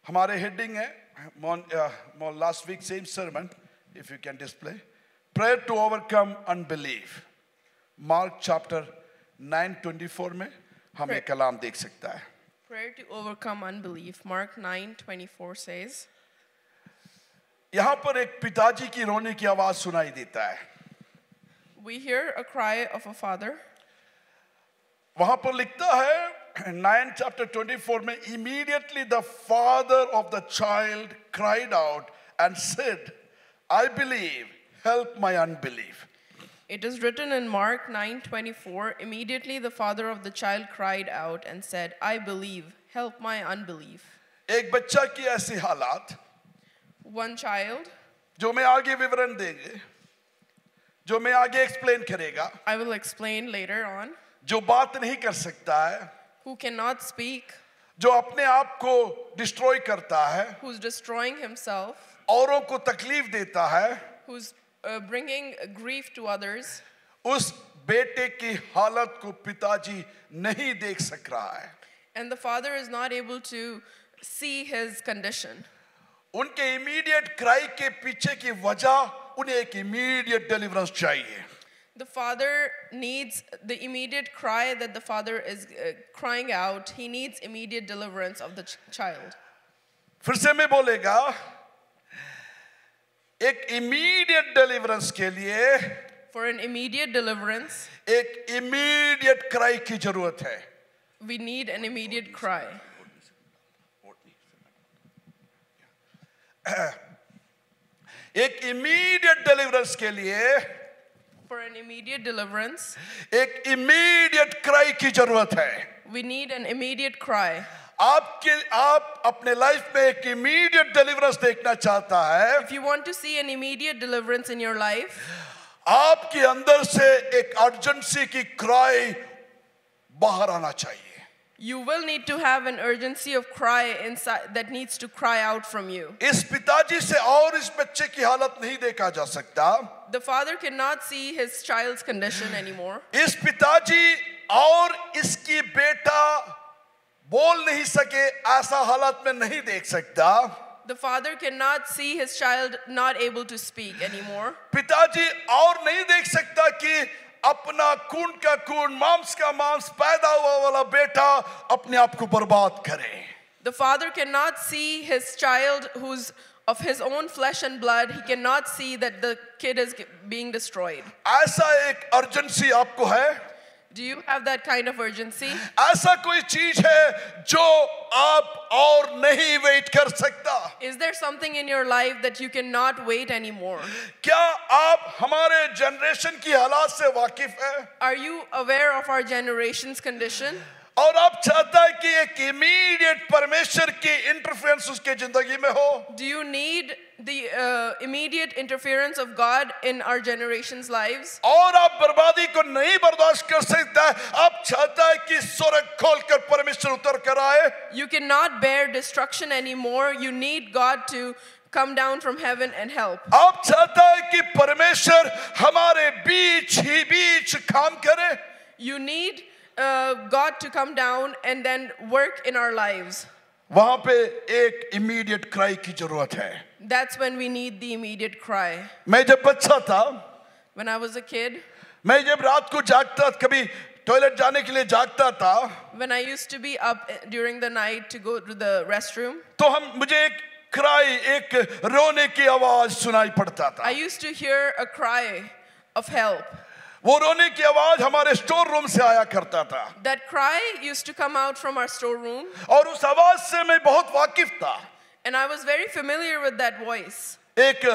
हमारे हेडिंग है last week same sermon, if you can display, prayer to overcome unbelief. Mark chapter 9:24 में हम एक कलाम देख सकता है. Prayer to overcome unbelief. Mark 9:24 says, यहाँ पर एक पिताजी की रोने की आवाज सुनाई देता है. we hear a cry of a father. वहां पर लिखता है 9 chapter 24 में, immediately the father of the child cried out and said, I believe, help my unbelief. It is written in Mark 9:24, immediately the father of the child cried out and said, I believe, help my unbelief. एक बच्चा की ऐसी हालात One child, जो मैं आगे विवरण देंगे, जो मैं आगे एक्सप्लेन करेगा, I will explain later on, जो बात नहीं कर सकता है, who cannot speak, जो अपने आप को डिस्ट्रॉय करता है, who's destroying himself, औरों को तकलीफ देता है, who's bringing grief to others, उस बेटे की हालत को पिताजी नहीं देख सक रहा है. and the father is not able to see his condition. उनके इमीडिएट क्राई के पीछे की वजह, उन्हें एक इमीडिएट डिलीवरेंस चाहिए. The father needs the immediate cry that the father is crying out. He needs immediate deliverance of the child. फिर से मैं बोलेगा, एक इमीडिएट डिलीवरेंस के लिए For an immediate deliverance, एक इमीडिएट क्राई की जरूरत है. we need an immediate cry. एक इमीडिएट डिलीवरेंस के लिए For an immediate deliverance, एक इमीडिएट क्राई की जरूरत है. we need an immediate cry. आप अपने लाइफ में एक इमीडिएट डिलीवरेंस देखना चाहता है, If you want to see an immediate deliverance in your life, आपके अंदर से एक अर्जेंसी की क्राई बाहर आना चाहिए. you will need to have an urgency of cry inside that needs to cry out from you. इस पिताजी से और इस बच्चे की हालत नहीं देखा जा सकता. The father cannot see his child's condition anymore. इस पिताजी और इसकी बेटा बोल नहीं सके ऐसा हालत में नहीं देख सकता. The father cannot see his child not able to speak anymore. पिताजी और नहीं देख सकता कि अपना खून का खून, मांस का मांस पैदा हुआ वाला बेटा अपने आप को बर्बाद करे. The father cannot see his child who's of his own flesh and blood. He cannot see that the kid is being destroyed. ऐसा एक अर्जेंसी आपको है? Do you have that kind of urgency? ऐसा कोई चीज है जो आप और नहीं वेट कर सकता? Is there something in your life that you cannot wait anymore? क्या आप हमारे जनरेशन की हालात से वाकिफ हैं? Are you aware of our generation's condition? और आप चाहता है कि एक इमीडिएट परमेश्वर की इंटरफेरेंस उसके जिंदगी में हो? Do you need the immediate interference of God in our generation's lives? और आप बर्बादी को नहीं बर्दाश्त कर सकता है, आप चाहता है कि स्वर्ग खोलकर परमेश्वर उतर कर आए? You cannot bear destruction anymore. You need God to come down from heaven and help. आप चाहता है कि परमेश्वर हमारे बीच ही बीच काम करे? You need God to come down and then work in our lives. वहां पे एक इमीडिएट क्राई की जरूरत है. That's when we need the immediate cry. मैं जब बच्चा था, When I was a kid, मैं जब रात को जागता, कभी टॉयलेट जाने के लिए जागता था, when I used to be up during the night to go to the restroom, तो मुझे एक क्राई, एक रोने की आवाज सुनाई पड़ता था. I used to hear a cry of help. वो रोने की आवाज हमारे स्टोर रूम से आया करता था. That cry used to come out from our storeroom, और उस आवाज से मैं बहुत वाकिफ था. and I was very familiar with that voice. एक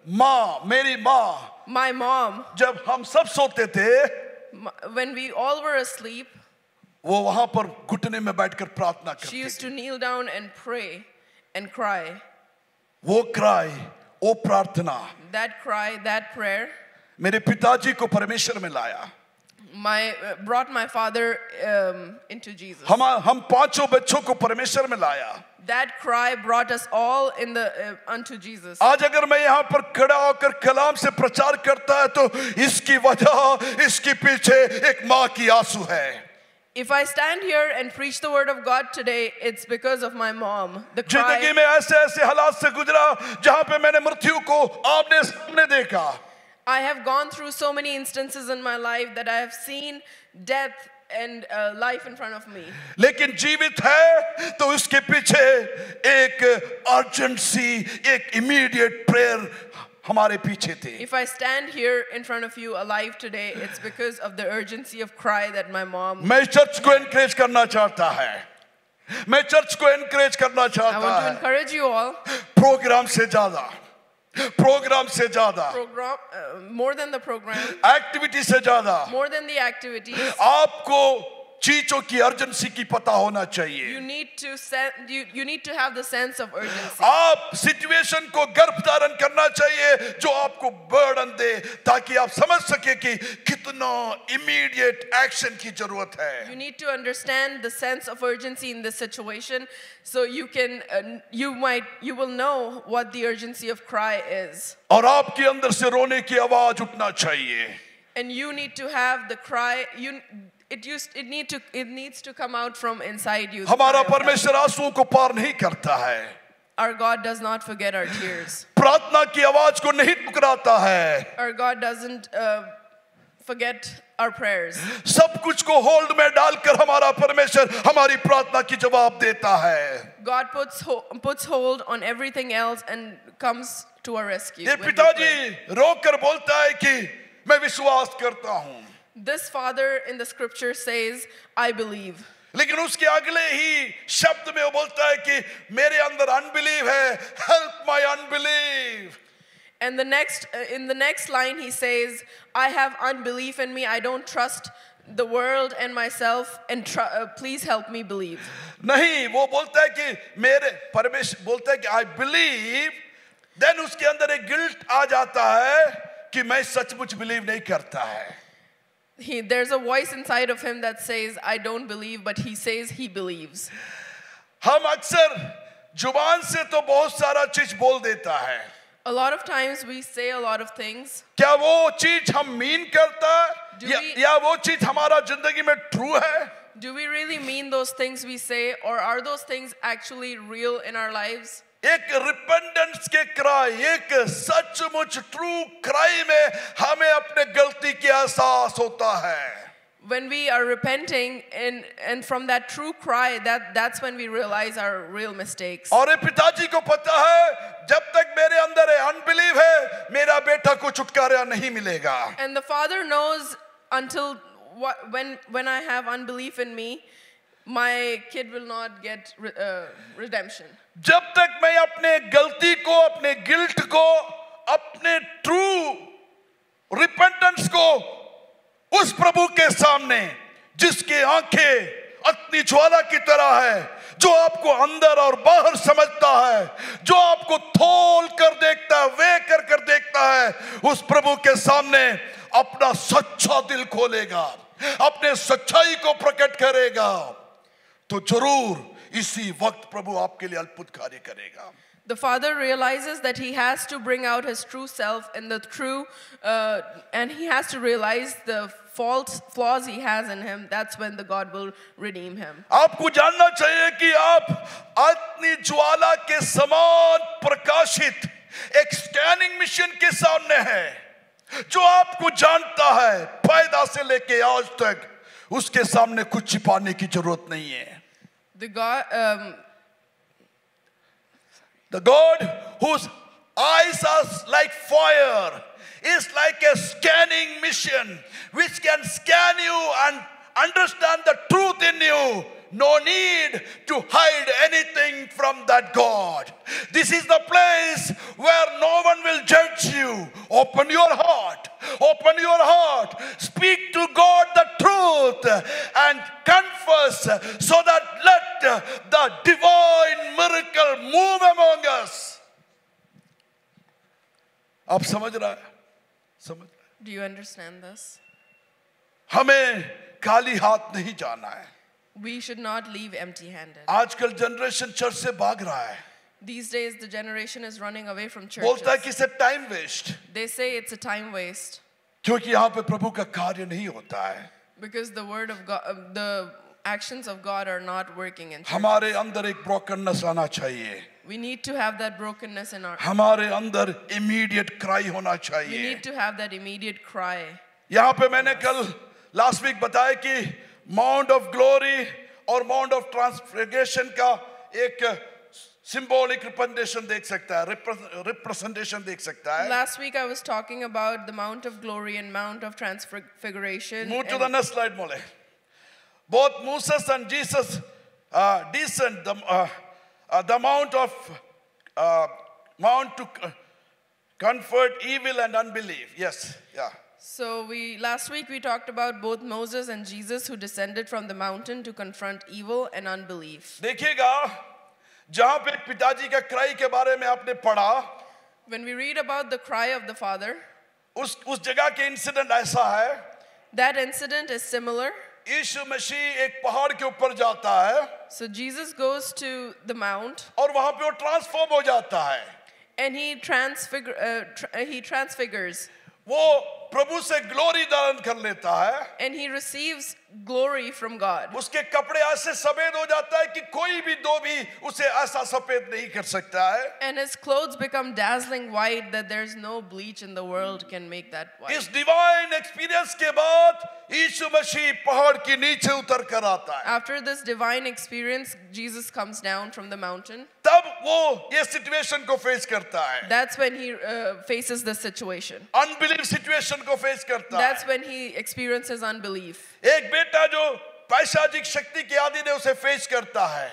माँ, मेरी माँ, My mom, जब हम सब सोते थे, when we all were asleep, वो वहां पर घुटने में बैठकर प्रार्थना she करती used थी. to kneel down and pray and cry. वो क्राई, वो प्रार्थना That cry, that prayer, मेरे पिताजी को परमेश्वर में लाया. brought my father into Jesus. हम पांचों बच्चों को परमेश्वर में लाया. That cry brought us all in the unto Jesus. आज अगर मैं यहाँ पर खड़ा होकर कलाम से प्रचार करता है तो इसकी वजह, इसके पीछे एक माँ की आंसू है. If I stand here and preach the word of God today, it's because of my mom. The जिंदगी cry. में ऐसे ऐसे हालात से गुजरा जहां पे मैंने मृत्यु को आपने सामने देखा. I have gone through so many instances in my life that I have seen death and life in front of me. लेकिन जीवित है तो उसके पीछे एक अर्जेंसी, एक इमीडिएट प्रेयर हमारे पीछे थे. If I stand here in front of you alive today, it's because of the urgency of cry that my mom. मैं चर्च को एनकरेज करना चाहता है. मैं चर्च को एनकरेज करना I चाहता want to है. encourage you all. प्रोग्राम से ज्यादा, प्रोग्राम से ज्यादा, Program, more than the program, activity से ज्यादा more than the activities. आपको चीजों की अर्जेंसी की पता होना चाहिए. You need to have the sense of urgency. आप सिचुएशन को गर्भ धारण करना चाहिए जो आपको बर्डन दे, ताकि आप समझ सके कि कितना इमीडिएट एक्शन की जरूरत है. You need to understand the sense of urgency in this situation, so you can, you will know what the urgency of cry is. और आपके अंदर से रोने की आवाज उठना चाहिए. And you need to have the cry. It needs to come out from inside you. the हमारा cry of help. परमेश्वर आंसुओं को पार नहीं करता है. Our God does not forget our tears. प्रार्थना की आवाज को नहीं ठुकराता है. Our God doesn't forget our prayers. सब कुछ को होल्ड में डालकर हमारा परमेश्वर हमारी प्रार्थना की जवाब देता है. God puts hold on everything else and comes to our rescue. ये when we पिताजी pray. रोकर बोलता है कि मैं विश्वास करता हूं. This father in the scripture says, I believe. लेकिन उसके अगले ही शब्द में वो बोलता है कि मेरे अंदर अनबिलीव है. Help my unbelief. And in the next line he says, I have unbelief in me. I don't trust the world and myself, and please help me believe. नहीं, वो बोलता है कि मेरे परमेश्वर बोलता है कि आई बिलीव. देन उसके अंदर एक गिल्ट आ जाता है कि मैं सचमुच बिलीव नहीं करता है. There's a voice inside of him that says, I don't believe, but he says he believes. हम अक्सर जुबान से तो बहुत सारा चीज बोल देता है. A lot of times we say a lot of things. क्या वो चीज हम मीन करता Do है we- या वो चीज हमारा जिंदगी में ट्रू है? Do we really mean those things we say, or are those things actually real in our lives? एक रिपेंडेंस के क्राई, एक सचमुच ट्रू क्राई में हमें अपने गलती की एहसास होता है. When we are repenting and from that true cry, that's when we realize our real mistakes. और ये पिताजी को पता है जब तक मेरे अंदर है अनबिलीव है, मेरा बेटा को छुटकारा नहीं मिलेगा. And the father knows until when I have unbelief in me, my kid will not get redemption. जब तक मैं अपने गलती को, अपने गिल्ट को, अपने ट्रू रिपेंटेंस को उस प्रभु के सामने जिसके आंखें अग्नि ज्वाला की तरह है, जो आपको अंदर और बाहर समझता है, जो आपको तौल कर देखता है, वे कर देखता है, उस प्रभु के सामने अपना सच्चा दिल खोलेगा, अपने सच्चाई को प्रकट करेगा, तो जरूर इसी वक्त प्रभु आपके लिए अद्भुत कार्य करेगा. The father realizes that he has to bring out his true self and the true, and he has to realize the flaws he has in him. That's when the God will redeem him. आपको जानना चाहिए कि आप अग्नि ज्वाला के समान प्रकाशित एक स्कैनिंग मशीन के सामने हैं, जो आपको जानता है पैदा से लेके आज तक. उसके सामने कुछ छिपाने की जरूरत नहीं है. The God whose eyes are like fire is like a scanning mission which can scan you and understand the truth in you. No need to hide anything from that God. This is the place where no one will judge you. Open your heart. Open your heart. Speak to God the truth and confess, so that let the divine miracle move among us. आप समझ रहा है? समझ? Do you understand this? हमें खाली हाथ नहीं जाना है. We should not leave empty-handed. आजकल जनरेशन चर्च से भाग रहा है. These days, the generation is running away from बोलता है churches. कि इसे time waste, They say it's a time waste क्योंकि यहाँ पे प्रभु का कार्य नहीं होता है. because the word of God, the actions of God are not working in church. हमारे अंदर एक ब्रोकननेस आना चाहिए. We need to have that brokenness in our. हमारे अंदर इमीडिएट क्राई होना We चाहिए. need to have that immediate cry. यहाँ पे मैंने कल लास्ट वीक बताया कि माउंट ऑफ ग्लोरी और माउंट ऑफ ट्रांसफिगरेशन का एक सिंबॉलिक रिप्रेजेंटेशन देख सकता है, रिप्रेजेंटेशन देख सकता है. Last week I was talking about the Mount of Glory and Mount of Transfiguration. Move to the next slide, Mole. Both Moses and Jesus descend the mount to comfort evil and unbelief. Yes, yeah. So last week we talked about both Moses and Jesus who descended from the mountain to confront evil and unbelief. देखिएगा जहाँ पे पिताजी का cry के बारे में आपने पढ़ा, When we read about the cry of the Father, उस जगह के इंसिडेंट ऐसा है. that incident is similar. यीशु मसीह एक पहाड़ के ऊपर जाता है So Jesus goes to the mount और वहाँ पे वो ट्रांसफॉर्म हो जाता है. and he transfigures वो प्रभु से ग्लोरी धारण कर लेता है. and he receives glory from God. उसके कपड़े ऐसे सफेद हो जाता है कि कोई भी धोबी उसे ऐसा सफेद नहीं कर सकता है. And his clothes become dazzling white that there's no bleach in the world can make that white. इस डिवाइन एक्सपीरियंस के बाद यीशु मसीह पहाड़ के नीचे उतर कर आता है. After this divine experience, Jesus comes down from the mountain. तब वो ये सिचुएशन को फेस करता है. That's when he faces the situation. Unbelief situation को फेस करता है. That's when he experiences unbelief. एक बेटा जो पैशाचिक शक्ति के आदि ने उसे फेस करता है.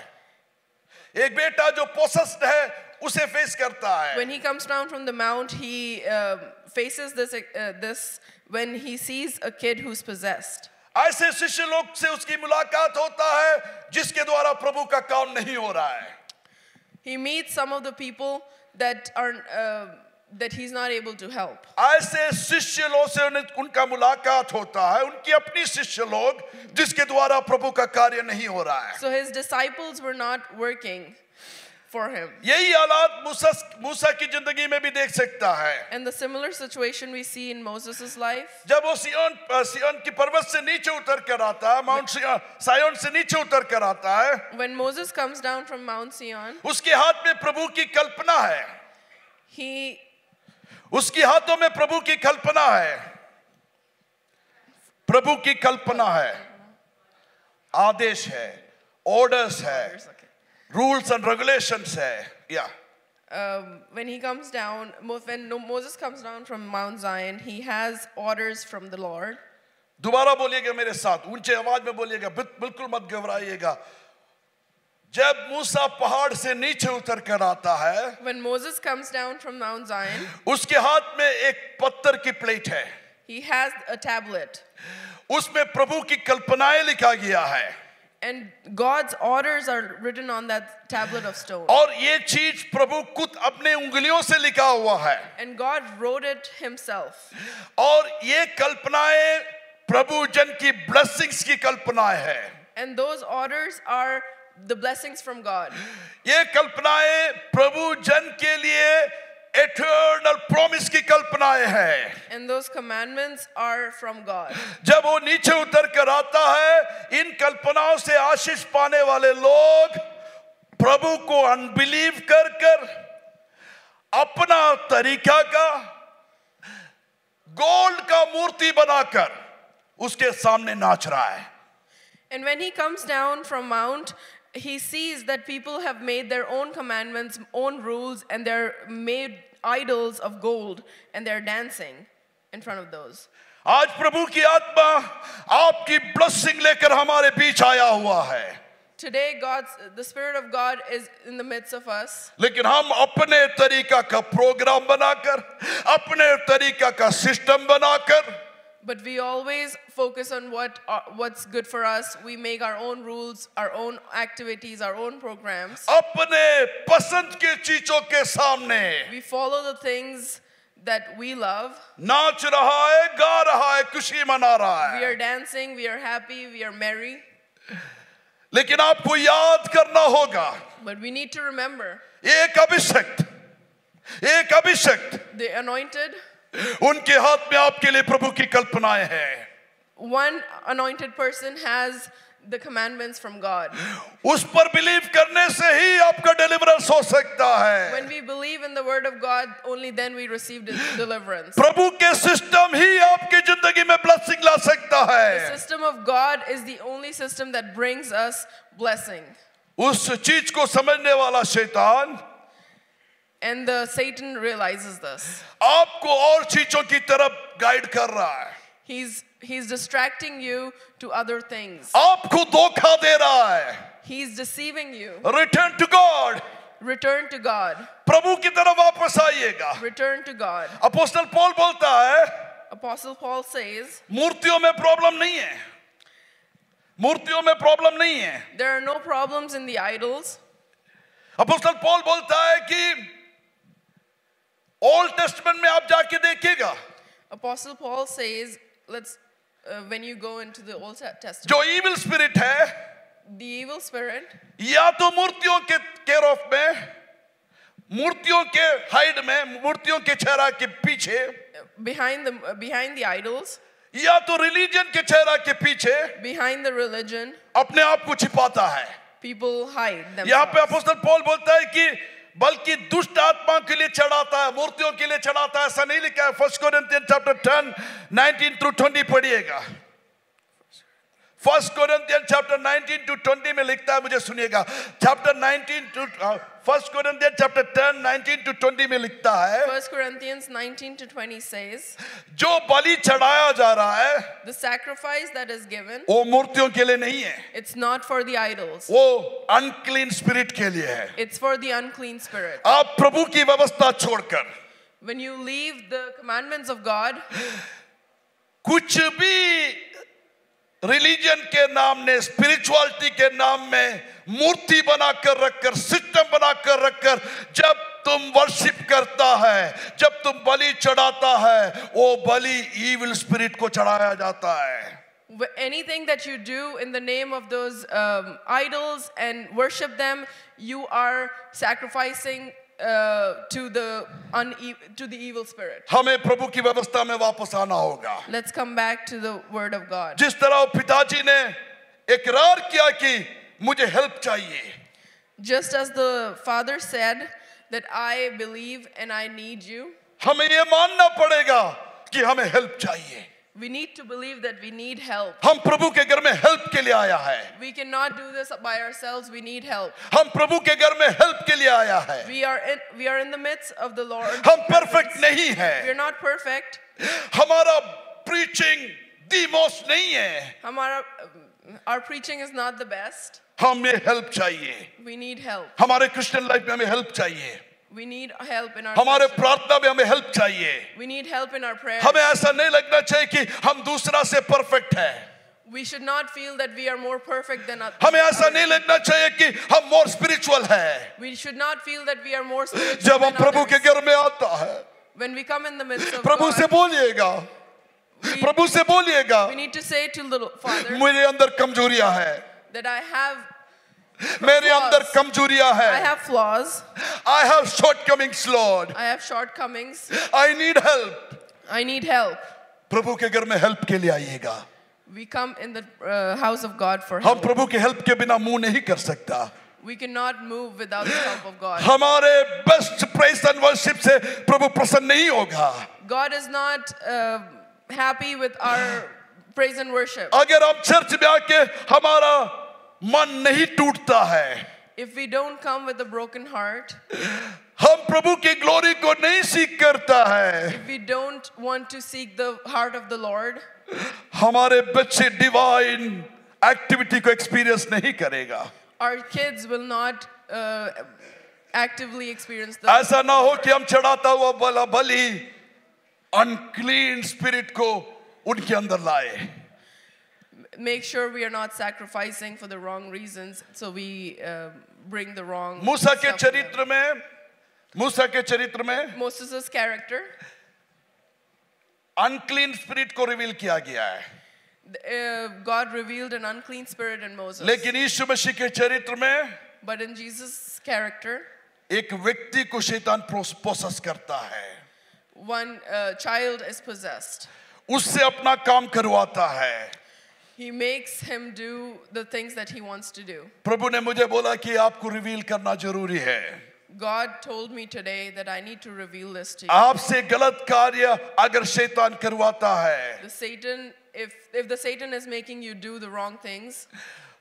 एक बेटा जो पोसेस्ड है उसे फेस करता है. When he comes down from the mount, he faces this when he sees a kid who's possessed. ऐसे शिष्य लोग से उसकी मुलाकात होता है जिसके द्वारा प्रभु का काम नहीं हो रहा है. He meets some of the people that he's not able to help. ऐसे शिष्य लोग से उनका मुलाकात होता है, उनकी अपनी शिष्य लोग जिसके द्वारा प्रभु का कार्य नहीं हो रहा है. So his disciples were not working for him. यही हालात मूसा की जिंदगी में भी देख सकता है. And the similar situation we see in Moses' life. जब वो सिय्योन की पर्वत से नीचे उतर कर आता है, माउंट सायोन से नीचे उतर कर आता है, When Moses comes down from Mount Sion, उसके हाथ में प्रभु की कल्पना है. उसके हाथों में प्रभु की कल्पना है. प्रभु की कल्पना है, आदेश है, ऑर्डर्स है, रूल्स एंड रेगुलेशंस है. या when he comes down, when Moses comes down from Mount Zion, he has orders from the Lord. दोबारा बोलिएगा मेरे साथ, ऊंचे आवाज में बोलिएगा, बिल्कुल मत घबराइएगा. जब मूसा पहाड़ से नीचे उतर कर आता है, When Moses comes down from Mount Zion, उसके हाथ में एक पत्थर की प्लेट है. he has a tablet. उसमें प्रभु की कल्पनाएं लिखा गया है. And God's orders are written on that tablet of stone. और ये चीज प्रभु खुद अपने उंगलियों से लिखा हुआ है. And God wrote it himself. और ये कल्पनाएं प्रभु जन की ब्लेसिंग्स की कल्पनाएं है. And those orders are the blessings from God. ये कल्पनाएं प्रभु जन के लिए eternal promise की कल्पनाएं हैं. And those commandments are from God. जब वो नीचे उतर कर आता है, इन कल्पनाओं से आशीष पाने वाले लोग प्रभु को अनबिलीव कर कर अपना तरीका का गोल्ड का मूर्ति बनाकर उसके सामने नाच रहा है. And when he comes down from Mount, he sees that people have made their own commandments, own rules, and they're made idols of gold, and they're dancing in front of those. आज प्रभु की आत्मा आपकी blessing लेकर हमारे बीच आया हुआ है. Today, the Spirit of God is in the midst of us. लेकिन हम अपने तरीका का प्रोग्राम बनाकर, अपने तरीका का सिस्टम बनाकर, But we always focus on what's good for us. We make our own rules, our own activities, our own programs. अपने पसंद के चीजों के सामने We follow the things that we love. नाच रहा है, गा रहा है, खुशी मना रहा We है. are dancing, we are happy, we are merry. लेकिन आपको याद करना होगा, But we need to remember एक अभिषिक्त the anointed. उनके हाथ में आपके लिए प्रभु की कल्पनाएं हैं. One anointed person has the commandments from God. उस पर बिलीव करने से ही आपका डिलीवरेंस हो सकता है. When we believe in the word of God, only then we receive deliverance. प्रभु के सिस्टम ही आपकी जिंदगी में ब्लेसिंग ला सकता The है. system of God is the only system that brings us blessing. उस चीज को समझने वाला शैतान And the Satan realizes this. आपको और चीजों की तरफ गाइड कर रहा है. He's distracting you to other things. आपको धोखा दे रहा है. He's deceiving you. Return to God. Return to God. प्रभु की तरफ वापस आइएगा. Return to God. Apostle Paul बोलता है, Apostle Paul says, मूर्तियों में प्रॉब्लम नहीं है. मूर्तियों में प्रॉब्लम नहीं है. there are no problems in the idols. Apostle Paul बोलता है कि ओल्ड टेस्टमेंट में आप जाके देखिएगा, Apostle Paul says, when you go into the Old Testament, जो इविल स्पिरिट है, the evil spirit, या तो मूर्तियों के केयर ऑफ में, मूर्तियों के हाइड में, मूर्तियों के चेहरा के पीछे, behind the idols, या तो रिलीजन के चेहरा के पीछे behind the religion, अपने आप को छिपाता है. people hide यहाँ पे themselves. अपोस्टल पौल बोलता है कि बल्कि दुष्ट आत्मा के लिए चढ़ाता है, मूर्तियों के लिए चढ़ाता है. ऐसा नहीं लिखा है. 1 Corinthians chapter 10 19 through 20 पढ़िएगा. 1 Corinthians chapter 19 to 20 में लिखता है, मुझे सुनिएगा. chapter 19 to 1 Corinthians chapter 10 19 to 20 में लिखता है, 1 Corinthians 19 to 20 says, जो बलि चढ़ाया जा रहा है the sacrifice that is given, वो मूर्तियों के लिए नहीं है, it's not for the idols. वो अनक्लीन स्पिरिट के लिए है. It's for the unclean spirit. आप प्रभु की व्यवस्था छोड़कर When you leave the commandments of God, कुछ भी रिलीजन के नाम ने, स्पिरिचुअलिटी के नाम में मूर्ति बनाकर रखकर, सिस्टम बनाकर रखकर, जब तुम वर्शिप करता है, जब तुम बलि चढ़ाता है, वो बलि इविल स्पिरिट को चढ़ाया जाता है. anything that you do in the name of those idols and worship them, you are sacrificing to the evil spirit. हमें प्रभु की व्यवस्था में वापस आना होगा. Let's come back to the word of God. जिस तरह पिताजी ने इकरार किया कि मुझे हेल्प चाहिए, Just as the father said that I believe and I need you, हमें ये मानना पड़ेगा कि हमें हेल्प चाहिए. we need to believe that we need help. हम प्रभु के घर में हेल्प के लिए आया है. We cannot do this by ourselves. We need help. हम प्रभु के घर में हेल्प के लिए आया है. We are in the midst of the Lord. हम परफेक्ट नहीं We है. are not perfect. हमारा प्रीचिंग दी मोस्ट नहीं है. Our preaching is not the best. हमें हेल्प चाहिए. We need help. हमारे क्रिश्चियन लाइफ में हमें हेल्प चाहिए. We need help in our हमारे Christian- प्रार्थना में हमें हेल्प चाहिए. We need help in our prayers. हमें ऐसा नहीं लगना चाहिए कि हम दूसरा से परफेक्ट है. We should not feel that we are more perfect than others. हमें ऐसा नहीं लगना चाहिए कि हम मोर स्पिरिचुअल है. We should not feel that we are more spiritual जब हम than प्रभु के others. घर में आता है, When we come in the midst of प्रभु से God, बोलिएगा, प्रभु से बोलिएगा, we need to say to the Father मेरे अंदर कमजोरियां है, that I have मेरे अंदर कमजोरियां I है. have flaws, I have shortcomings, Lord. I have shortcomings, I need help. I need help. प्रभु के घर में हेल्प के लिए आइएगा. We come in the house of God for हम help. प्रभु के हेल्प के बिना मूव नहीं कर सकता. We cannot move without the help of God. हमारे बेस्ट प्रेज एंड वर्शिप से प्रभु प्रसन्न नहीं होगा. God is not happy with our praise and worship. अगर हम चर्च में आके हमारा मन नहीं टूटता है, If we don't come with a broken heart, हम प्रभु की ग्लोरी को नहीं सीख करता है, if we don't want to seek the heart of the Lord, हमारे बच्चे डिवाइन एक्टिविटी को एक्सपीरियंस नहीं करेगा. our kids will not actively experience the ऐसा ना हो कि हम चढ़ाता हुआ बला बलि अनक्लीन स्पिरिट को उनके अंदर लाए. Make sure we are not sacrificing for the wrong reasons, so we bring the wrong मूसा के stuff to them. चरित्र में, मूसा के चरित्र में Moses' character, अनक्लीन स्पिरिट को रिवील किया गया है. God revealed an unclean spirit in Moses. लेकिन यीशु मसीह के चरित्र में But in Jesus' character, एक व्यक्ति को शैतान पोसेस करता है, one child is possessed. उससे अपना काम करवाता है. He makes him do the things that he wants to do. प्रभु ने मुझे बोला कि आपको रिवील करना जरूरी है. God told me today that I need to reveal this to you. आपसे गलत कार्य अगर शैतान करवाता है, The Satan, if the Satan is making you do the wrong things,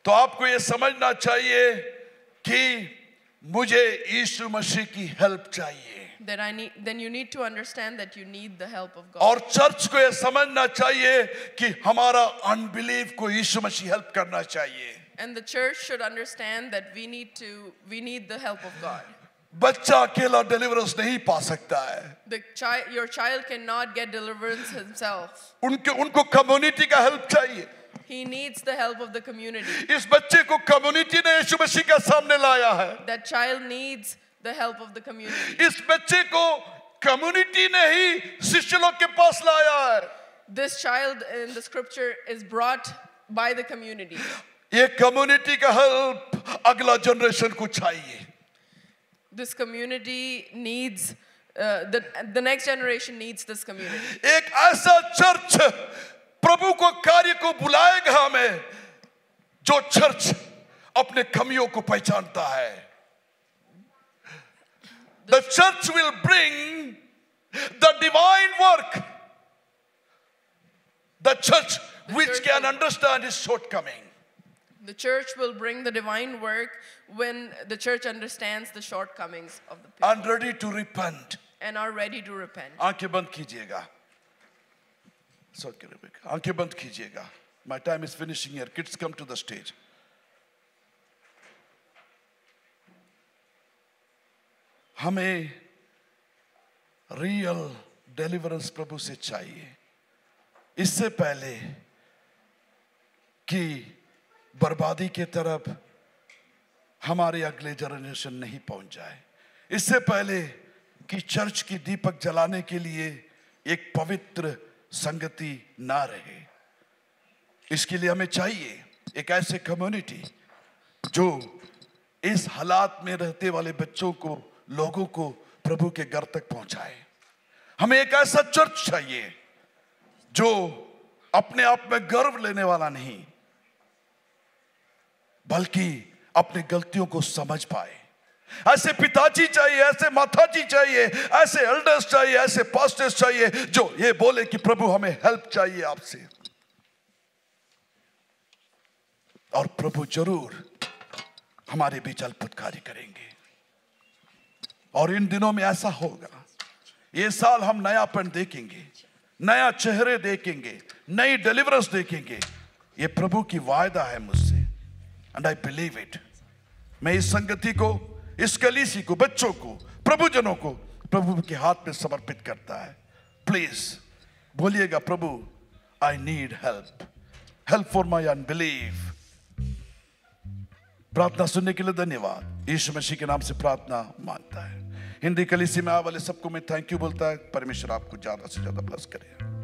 तो आपको ये समझना चाहिए कि मुझे यीशु मसीह की हेल्प चाहिए. then you need to understand that you need the help of God. और चर्च को ये समझना चाहिए कि हमारा अनबिलीव को यीशु मसीह हेल्प करना चाहिए. And the church should understand that we need the help of God. बच्चा अकेला डिलीवरेंस नहीं पा सकता है. Your child cannot get deliverance himself. उनको कम्युनिटी का हेल्प चाहिए. He needs the help of the community. इस बच्चे को कम्युनिटी ने यीशु मसीह के सामने लाया है. That child needs the help of the community. इस बच्चे को कम्युनिटी ने ही शिष्य लोग के पास लाया है. This child in the scripture is brought by the community. ये कम्युनिटी का हेल्प अगला जनरेशन को चाहिए. This community needs the next generation needs this community. एक ऐसा चर्च प्रभु को कार्य को बुलाएगा हमें, जो चर्च अपने कमियों को पहचानता है. The church will bring the divine work. The church which can understand his shortcoming. The church will bring the divine work when the church understands the shortcomings of the people And ready to repent. and are ready to repent. आंखें बंद कीजिएगा. आंखें बंद कीजिएगा. My time is finishing here. Kids, come to the stage. हमें real deliverance प्रभु से चाहिए. इससे पहले कि बर्बादी के तरफ हमारे अगले जनरेशन नहीं पहुंच जाए. इससे पहले कि चर्च की दीपक जलाने के लिए एक पवित्र संगति ना रहे, इसके लिए हमें चाहिए एक ऐसे कम्युनिटी जो इस हालात में रहते वाले बच्चों को, लोगों को प्रभु के घर तक पहुंचाए. हमें एक ऐसा चर्च चाहिए जो अपने आप में गर्व लेने वाला नहीं, बल्कि अपनी गलतियों को समझ पाए. ऐसे पिताजी चाहिए, ऐसे माताजी चाहिए, ऐसे एल्डर्स चाहिए, ऐसे पास्टर्स चाहिए जो ये बोले कि प्रभु हमें हेल्प चाहिए आपसे. और प्रभु जरूर हमारे बीच अद्भुत कार्य करेंगे. और इन दिनों में ऐसा होगा. ये साल हम नयापन देखेंगे, नया चेहरे देखेंगे, नई डिलीवरेंस देखेंगे. ये प्रभु की वायदा है मुझसे. And I believe it. मैं इस संगति को, इस कलीसी को, बच्चों को, प्रभुजनों को प्रभु के हाथ में समर्पित करता है. प्लीज बोलिएगा, प्रभु I need help, help for my unbelief. प्रार्थना सुनने के लिए धन्यवाद. यीशु मसीह के नाम से प्रार्थना मांगता है. हिंदी कलीसी में आने वाले सबको मैं थैंक यू बोलता है. परमेश्वर आपको ज्यादा से ज्यादा ब्लेस करे.